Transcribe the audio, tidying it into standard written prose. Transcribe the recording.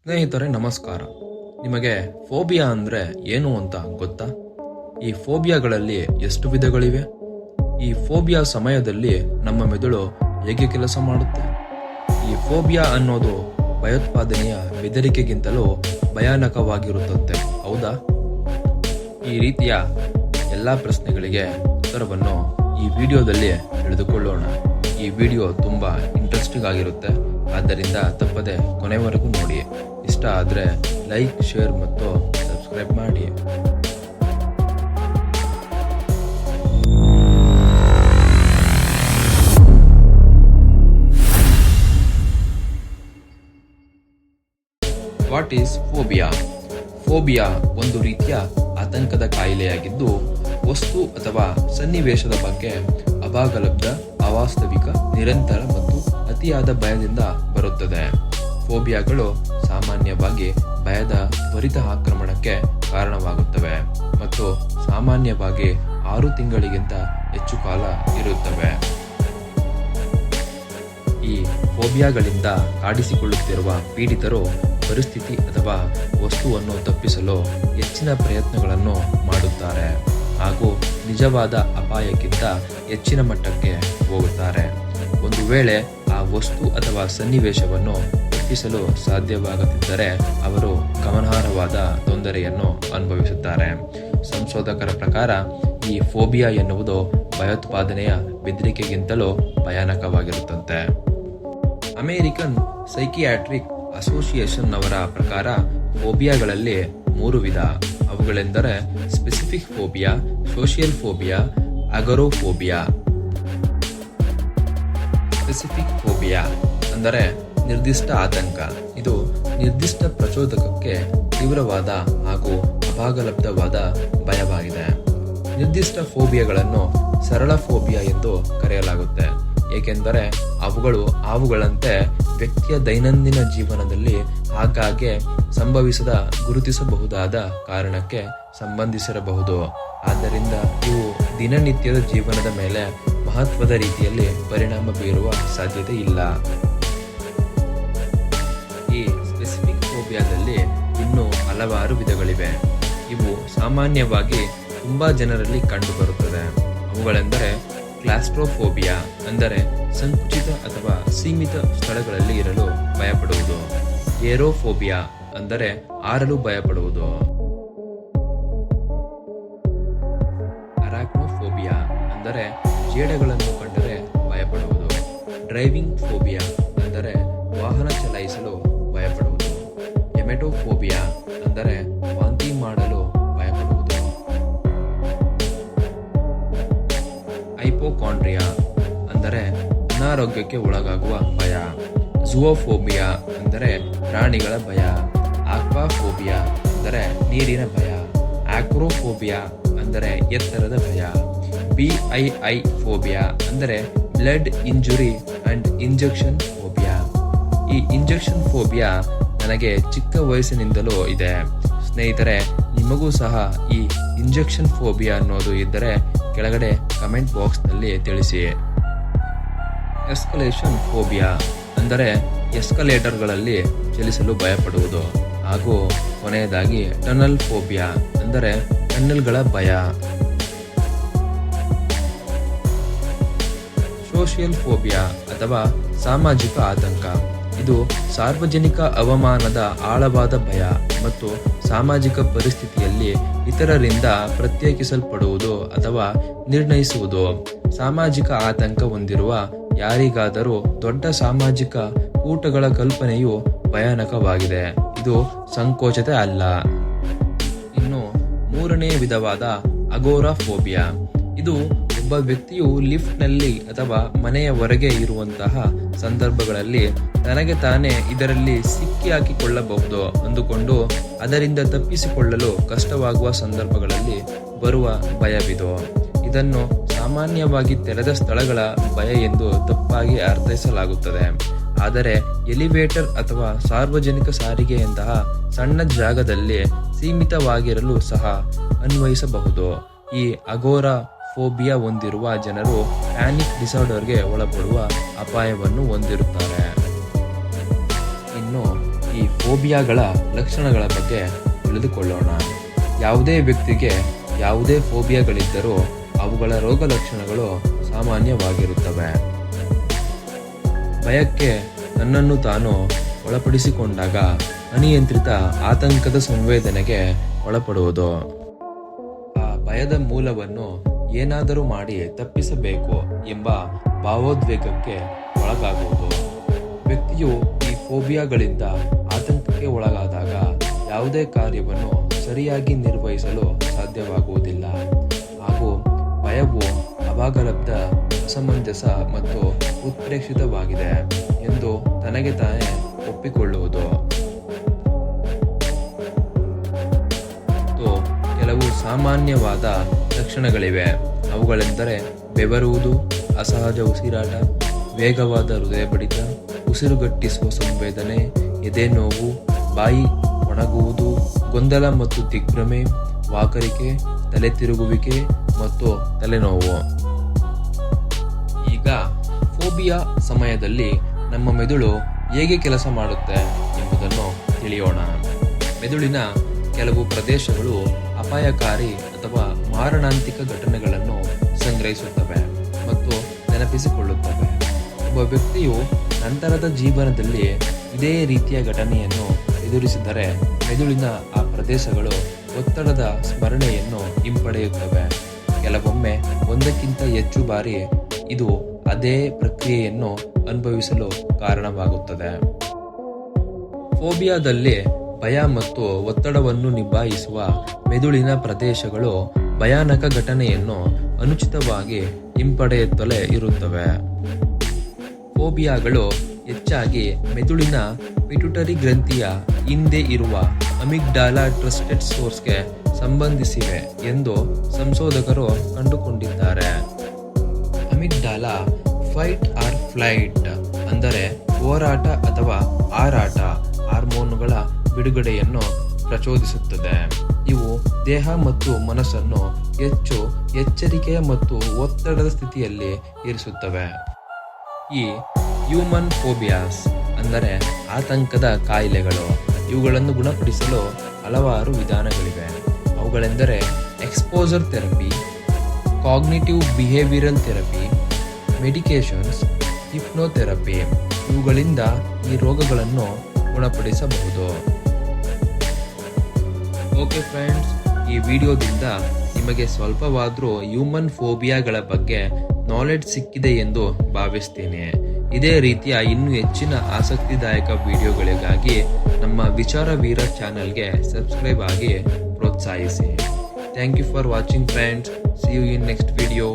ಸ್ನೇಹಿತರೆ ನಮಸ್ಕಾರ. ನಿಮಗೆ ಫೋಬಿಯಾ ಅಂದ್ರೆ ಏನು ಅಂತ ಗೊತ್ತಾ? ಈ ಫೋಬಿಯಾಗಳಲ್ಲಿ ಎಷ್ಟು ವಿಧಗಳಿವೆ? ಈ ಫೋಬಿಯಾ ಸಮಯದಲ್ಲಿ ನಮ್ಮ ಮೆದುಳು ಹೇಗೆ ಕೆಲಸ ಮಾಡುತ್ತೆ? ಈ ಫೋಬಿಯಾ ಅನ್ನೋದು ಭಯೋತ್ಪಾದನೆಯ ಬೆದರಿಕೆಗಿಂತಲೂ ಭಯಾನಕವಾಗಿರುತ್ತದೆ, ಹೌದಾ? ಈ ರೀತಿಯ ಎಲ್ಲಾ ಪ್ರಶ್ನೆಗಳಿಗೆ ಉತ್ತರವನ್ನು ಈ ವಿಡಿಯೋದಲ್ಲಿ ತಿಳಿದುಕೊಳ್ಳೋಣ. ಈ ವಿಡಿಯೋ ತುಂಬಾ ಇಂಟ್ರೆಸ್ಟಿಂಗ್ ಆಗಿರುತ್ತೆ, ಆದ್ದರಿಂದ ತಪ್ಪದೆ ಕೊನೆವರೆಗೂ ನೋಡಿ. ಇಷ್ಟ ಆದರೆ ಲೈಕ್, ಶೇರ್ ಮತ್ತು ಸಬ್ಸ್ಕ್ರೈಬ್ ಮಾಡಿ. What is phobia? ಫೋಬಿಯಾ ಒಂದು ರೀತಿಯ ಆತಂಕದ ಕಾಯಿಲೆಯಾಗಿದ್ದು, ವಸ್ತು ಅಥವಾ ಸನ್ನಿವೇಶದ ಬಗ್ಗೆ ಅಭಾಗಲಬ್ಧ, ಅವಾಸ್ತವಿಕ, ನಿರಂತರ ಮತ್ತು ಅತಿಯಾದ ಭಯದಿಂದ ಬರುತ್ತದೆ. ಫೋಬಿಯಾಗಳು ಸಾಮಾನ್ಯವಾಗಿ ಭಯದ ತ್ವರಿತ ಆಕ್ರಮಣಕ್ಕೆ ಕಾರಣವಾಗುತ್ತವೆ ಮತ್ತು ಸಾಮಾನ್ಯವಾಗಿ 6 ತಿಂಗಳಿಗಿಂತ ಹೆಚ್ಚು ಕಾಲ ಇರುತ್ತವೆ. ಈ ಫೋಬಿಯಾಗಳಿಂದ ಕಾಡಿಸಿಕೊಳ್ಳುತ್ತಿರುವ ಪೀಡಿತರು ಪರಿಸ್ಥಿತಿ ಅಥವಾ ವಸ್ತುವನ್ನು ತಪ್ಪಿಸಲು ಹೆಚ್ಚಿನ ಪ್ರಯತ್ನಗಳನ್ನು ಮಾಡುತ್ತಾರೆ ಹಾಗೂ ನಿಜವಾದ ಅಪಾಯಕ್ಕಿಂತ ಹೆಚ್ಚಿನ ಮಟ್ಟಕ್ಕೆ ಹೋಗುತ್ತಾರೆ. ಒಂದು ವೇಳೆ ಆ ವಸ್ತು ಅಥವಾ ಸನ್ನಿವೇಶವನ್ನು ತಪ್ಪಿಸಲು ಸಾಧ್ಯವಾಗದಿದ್ದರೆ ಅವರು ಗಮನಾರ್ಹವಾದ ತೊಂದರೆಯನ್ನು ಅನುಭವಿಸುತ್ತಾರೆ. ಸಂಶೋಧಕರ ಪ್ರಕಾರ ಈ ಫೋಬಿಯಾ ಎನ್ನುವುದು ಭಯೋತ್ಪಾದನೆಯ ಬೆದರಿಕೆಗಿಂತಲೂ ಭಯಾನಕವಾಗಿರುತ್ತಂತೆ. ಅಮೆರಿಕನ್ ಸೈಕಿಯಾಟ್ರಿಕ್ ಅಸೋಸಿಯೇಷನ್ ಅವರ ಪ್ರಕಾರ ಫೋಬಿಯಾಗಳಲ್ಲಿ 3 ವಿಧ. ಅವುಗಳೆಂದರೆ specific phobia, social phobia, agoraphobia. Specific phobia ಅಂದರೆ ನಿರ್ದಿಷ್ಟ ಆತಂಕ. ಇದು ನಿರ್ದಿಷ್ಟ ಪ್ರಚೋದಕಕ್ಕೆ ತೀವ್ರವಾದ ಹಾಗೂ ಅಭಾಗಲಬ್ಧವಾದ ಭಯವಾಗಿದೆ. ನಿರ್ದಿಷ್ಟ ಫೋಬಿಯಾಗಳನ್ನು ಸರಳ ಫೋಬಿಯಾ ಎಂದು ಕರೆಯಲಾಗುತ್ತೆ, ಏಕೆಂದರೆ ಅವುಗಳಂತೆ ವ್ಯಕ್ತಿಯ ದೈನಂದಿನ ಜೀವನದಲ್ಲಿ ಆಗಾಗ್ಗೆ ಸಂಭವಿಸದ ಗುರುತಿಸಬಹುದಾದ ಕಾರಣಕ್ಕೆ ಸಂಬಂಧಿಸಿರಬಹುದು. ಆದ್ದರಿಂದ ಇವು ದಿನನಿತ್ಯದ ಜೀವನದ ಮೇಲೆ ಮಹತ್ವದ ರೀತಿಯಲ್ಲಿ ಪರಿಣಾಮ ಬೀರುವ ಸಾಧ್ಯತೆ ಇಲ್ಲ. ಈ ಸ್ಪೆಸಿಫಿಕ್ ಫೋಬಿಯಾದಲ್ಲಿ ಇನ್ನೂ ಹಲವಾರು ವಿಧಗಳಿವೆ. ಇವು ಸಾಮಾನ್ಯವಾಗಿ ತುಂಬಾ ಜನರಲ್ಲಿ ಕಂಡುಬರುತ್ತದೆ. ಅವುಗಳೆಂದರೆ ಕ್ಲಾಸ್ಟ್ರೋಫೋಬಿಯಾ, ಅಂದರೆ ಸಂಕುಚಿತ ಅಥವಾ ಸೀಮಿತ ಸ್ಥಳಗಳಲ್ಲಿ ಇರಲು ಭಯಪಡುವುದು. ಏರೋಫೋಬಿಯಾ ಅಂದರೆ ಹಾರಲು ಭಯಪಡುವುದು. ಅರಾಕ್ನೋಫೋಬಿಯಾ ಅಂದರೆ ಜೇಡಗಳನ್ನು ಕಂಡರೆ ಭಯಪಡುವುದು. ಡ್ರೈವಿಂಗ್ ಫೋಬಿಯಾ ಅಂದರೆ ವಾಹನ ಚಲಾಯಿಸಲು ಭಯಪಡುವುದು. ಎಮೆಟೋಫೋಬಿಯಾ ಅಂದರೆ ವಾಂತಿ ಮಾಡಲು ಭಯಪಡುವುದು. ಹೈಪೋಕಾಂಡ್ರಿಯಾ ಅಂದರೆ ಅನಾರೋಗ್ಯಕ್ಕೆ ಒಳಗಾಗುವ ಭಯ. ಝೂಫೋಬಿಯಾ ಅಂದರೆ ಪ್ರಾಣಿಗಳ ಭಯ. ಆಕ್ವಾಫೋಬಿಯಾ ಅಂದರೆ ನೀರಿನ ಭಯ. ಆಕ್ರೋಫೋಬಿಯಾ ಅಂದರೆ ಎತ್ತರದ ಭಯ. BII ಫೋಬಿಯಾ ಅಂದರೆ blood injury and injection phobia. ಈ ಇಂಜೆಕ್ಷನ್ ಫೋಬಿಯಾ ನನಗೆ ಚಿಕ್ಕ ವಯಸ್ಸಿನಿಂದಲೂ ಇದೆ. ಸ್ನೇಹಿತರೆ, ನಿಮಗೂ ಸಹ ಈ ಇಂಜೆಕ್ಷನ್ ಫೋಬಿಯಾ ಅನ್ನೋದು ಇದ್ದರೆ ಕೆಳಗಡೆ ಕಮೆಂಟ್ ಬಾಕ್ಸ್ನಲ್ಲಿ ತಿಳಿಸಿ. ಎಸ್ಕಲೇಷನ್ ಫೋಬಿಯಾ ಅಂದರೆ ಎಸ್ಕಲೇಟರ್ಗಳಲ್ಲಿ ಚಲಿಸಲು ಭಯಪಡುವುದು. ಹಾಗೂ ಕೊನೆಯದಾಗಿ ಟನಲ್ ಫೋಬಿಯಾ ಅಂದರೆ ಟನಲ್ಗಳ ಭಯ. ಸೋಷಿಯಲ್ ಫೋಬಿಯಾ ಅಥವಾ ಸಾಮಾಜಿಕ ಆತಂಕ. ಇದು ಸಾರ್ವಜನಿಕ ಅವಮಾನದ ಆಳವಾದ ಭಯ ಮತ್ತು ಸಾಮಾಜಿಕ ಪರಿಸ್ಥಿತಿಯಲ್ಲಿ ಇತರರಿಂದ ಪ್ರತ್ಯೇಕಿಸಲ್ಪಡುವುದು ಅಥವಾ ನಿರ್ಣಯಿಸುವುದು. ಸಾಮಾಜಿಕ ಆತಂಕ ಹೊಂದಿರುವ ಯಾರಿಗಾದರೂ ದೊಡ್ಡ ಸಾಮಾಜಿಕ ಕೂಟಗಳ ಕಲ್ಪನೆಯು ಭಯಾನಕವಾಗಿದೆ. ಇದು ಸಂಕೋಚತೆ ಅಲ್ಲ. ಇನ್ನು 3ನೇ ವಿಧವಾದ ಅಗೋರಾಫೋಬಿಯಾ. ಇದು ಒಬ್ಬ ವ್ಯಕ್ತಿಯು ಲಿಫ್ಟ್ನಲ್ಲಿ ಅಥವಾ ಮನೆಯ ಹೊರಗೆ ಇರುವಂತಹ ಸಂದರ್ಭಗಳಲ್ಲಿ ತನಗೆ ತಾನೇ ಇದರಲ್ಲಿ ಸಿಕ್ಕಿ ಹಾಕಿಕೊಳ್ಳಬಹುದು ಅಂದುಕೊಂಡು ಅದರಿಂದ ತಪ್ಪಿಸಿಕೊಳ್ಳಲು ಕಷ್ಟವಾಗುವ ಸಂದರ್ಭಗಳಲ್ಲಿ ಬರುವ ಭಯವಿದು. ಇದನ್ನು ಸಾಮಾನ್ಯವಾಗಿ ತೆರೆದ ಸ್ಥಳಗಳ ಭಯ ಎಂದು ತಪ್ಪಾಗಿ ಅರ್ಥೈಸಲಾಗುತ್ತದೆ. ಆದರೆ ಎಲಿವೇಟರ್ ಅಥವಾ ಸಾರ್ವಜನಿಕ ಸಾರಿಗೆಯಂತಹ ಸಣ್ಣ ಜಾಗದಲ್ಲಿ ಸೀಮಿತವಾಗಿರಲು ಸಹ ಅನ್ವಯಿಸಬಹುದು. ಈ ಅಗೋರಾ ಫೋಬಿಯಾ ಹೊಂದಿರುವ ಜನರು ಪ್ಯಾನಿಕ್ ಡಿಸಾರ್ಡರ್ಗೆ ಒಳಪಡುವ ಅಪಾಯವನ್ನು ಹೊಂದಿರುತ್ತಾರೆ. ಇನ್ನು ಈ ಫೋಬಿಯಾಗಳ ಲಕ್ಷಣಗಳ ಬಗ್ಗೆ ತಿಳಿದುಕೊಳ್ಳೋಣ. ಯಾವುದೇ ವ್ಯಕ್ತಿಗೆ ಯಾವುದೇ ಫೋಬಿಯಾಗಳಿದ್ದರೂ ಅವುಗಳ ರೋಗ ಲಕ್ಷಣಗಳು ಸಾಮಾನ್ಯವಾಗಿರುತ್ತವೆ. ಭಯಕ್ಕೆ ತನ್ನನ್ನು ತಾನು ಒಳಪಡಿಸಿಕೊಂಡಾಗ ಅನಿಯಂತ್ರಿತ ಆತಂಕದ ಸಂವೇದನೆಗೆ ಒಳಪಡುವುದು. ಆ ಭಯದ ಮೂಲವನ್ನು ಏನಾದರೂ ಮಾಡಿ ತಪ್ಪಿಸಬೇಕು ಎಂಬ ಭಾವೋದ್ವೇಗಕ್ಕೆ ಒಳಗಾಗುವುದು. ವ್ಯಕ್ತಿಯು ಈ ಫೋಬಿಯಾಗಳಿಂದ ಆತಂಕಕ್ಕೆ ಒಳಗಾದಾಗ ಯಾವುದೇ ಕಾರ್ಯವನ್ನು ಸರಿಯಾಗಿ ನಿರ್ವಹಿಸಲು ಸಾಧ್ಯವಾಗುವುದಿಲ್ಲ ಹಾಗೂ ಭಯವು ಅವಾಗಲಬ್ಧ, ಅಸಮಂಜಸ ಮತ್ತು ಉತ್ಪ್ರೇಕ್ಷಿತವಾಗಿದೆ ಎಂದು ತನಗೆ ತಾನೇ ಒಪ್ಪಿಕೊಳ್ಳುವುದು. ಮತ್ತು ಕೆಲವು ಸಾಮಾನ್ಯವಾದ ಲಕ್ಷಣಗಳಿವೆ. ಅವುಗಳೆಂದರೆ ಬೆವರುವುದು, ಅಸಹಜ ಉಸಿರಾಟ, ವೇಗವಾದ ಹೃದಯ ಬಡಿತ, ಉಸಿರುಗಟ್ಟಿಸುವ ಸಂವೇದನೆ, ಎದೆ ನೋವು, ಬಾಯಿ ಒಣಗುವುದು, ಗೊಂದಲ ಮತ್ತು ದಿಗ್ಭ್ರಮೆ, ವಾಕರಿಕೆ, ತಲೆ ತಿರುಗುವಿಕೆ ಮತ್ತು ತಲೆನೋವು. ಈಗ ಫೋಬಿಯಾ ಸಮಯದಲ್ಲಿ ನಮ್ಮ ಮೆದುಳು ಹೇಗೆ ಕೆಲಸ ಮಾಡುತ್ತೆ ಎಂಬುದನ್ನು ತಿಳಿಯೋಣ. ಮೆದುಳಿನ ಕೆಲವು ಪ್ರದೇಶಗಳು ಅಪಾಯಕಾರಿ ಅಥವಾ ಮಾರಣಾಂತಿಕ ಘಟನೆಗಳನ್ನು ಸಂಗ್ರಹಿಸುತ್ತವೆ ಮತ್ತು ನೆನಪಿಸಿಕೊಳ್ಳುತ್ತವೆ. ಒಬ್ಬ ವ್ಯಕ್ತಿಯು ನಂತರದ ಜೀವನದಲ್ಲಿ ಇದೇ ರೀತಿಯ ಘಟನೆಯನ್ನು ಎದುರಿಸಿದರೆ ಮೆದುಳಿನ ಆ ಪ್ರದೇಶಗಳು ಒತ್ತಡದ ಸ್ಮರಣೆಯನ್ನು ಹಿಂಪಡೆಯುತ್ತವೆ. ಕೆಲವೊಮ್ಮೆ ಒಂದಕ್ಕಿಂತ ಹೆಚ್ಚು ಬಾರಿ ಇದು ಅದೇ ಪ್ರಕ್ರಿಯೆಯನ್ನು ಅನುಭವಿಸಲು ಕಾರಣವಾಗುತ್ತದೆ. ಫೋಬಿಯಾದಲ್ಲಿ ಭಯ ಮತ್ತು ಒತ್ತಡವನ್ನು ನಿಭಾಯಿಸುವ ಮೆದುಳಿನ ಪ್ರದೇಶಗಳು ಭಯಾನಕ ಘಟನೆಯನ್ನು ಅನುಚಿತವಾಗಿ ಹಿಂಪಡೆಯುತ್ತಲೇ ಇರುತ್ತವೆ. ಫೋಬಿಯಾಗಳು ಹೆಚ್ಚಾಗಿ ಮೆದುಳಿನ ಪಿಟ್ಯುಟರಿ ಗ್ರಂಥಿಯ ಹಿಂದೆ ಇರುವ ಅಮಿಗ್ಡಾಲಾ ಟ್ರಸ್ಟೆಡ್ ಸೋರ್ಸ್ಗೆ ಸಂಬಂಧಿಸಿವೆ ಎಂದು ಸಂಶೋಧಕರು ಕಂಡುಕೊಂಡಿದ್ದಾರೆ. ಅಮಿಗ್ಡಾಲಾ ಫೈಟ್ ಆರ್ ಫ್ಲೈಟ್ ಅಂದರೆ ಹೋರಾಟ ಅಥವಾ ಹಾರಾಟ ಹಾರ್ಮೋನುಗಳ ಬಿಡುಗಡೆಯನ್ನು ಪ್ರಚೋದಿಸುತ್ತದೆ. ಇವು ದೇಹ ಮತ್ತು ಮನಸ್ಸನ್ನು ಹೆಚ್ಚು ಎಚ್ಚರಿಕೆಯ ಮತ್ತು ಒತ್ತಡದ ಸ್ಥಿತಿಯಲ್ಲಿ ಇರಿಸುತ್ತವೆ. ಈ ಹ್ಯೂಮನ್ ಫೋಬಿಯಾಸ್ ಅಂದರೆ ಆತಂಕದ ಕಾಯಿಲೆಗಳು. ಇವುಗಳನ್ನು ಗುಣಪಡಿಸಲು ಹಲವಾರು ವಿಧಾನಗಳಿವೆ. ಅವುಗಳೆಂದರೆ exposure therapy, cognitive behavioural therapy, medications, hypnotherapy. ಇವುಗಳಿಂದ ಈ ರೋಗಗಳನ್ನು ಗುಣಪಡಿಸಬಹುದು. ಓಕೆ ಫ್ರೆಂಡ್ಸ್, ಈ ವಿಡಿಯೋದಿಂದ ನಿಮಗೆ ಸ್ವಲ್ಪವಾದರೂ ಹ್ಯೂಮನ್ ಫೋಬಿಯಾಗಳ ಬಗ್ಗೆ ನಾಲೆಡ್ಜ್ ಸಿಕ್ಕಿದೆ ಎಂದು ಭಾವಿಸ್ತೀನಿ. ಇದೇ ರೀತಿಯ ಇನ್ನೂ ಹೆಚ್ಚಿನ ಆಸಕ್ತಿದಾಯಕ ವಿಡಿಯೋಗಳಿಗಾಗಿ ನಮ್ಮ ವಿಚಾರ ವೀರ ಚಾನೆಲ್ಗೆ ಸಬ್ಸ್ಕ್ರೈಬ್ ಆಗಿ ಪ್ರೋತ್ಸಾಹಿಸಿ. Thank you for watching friends. See you in next video.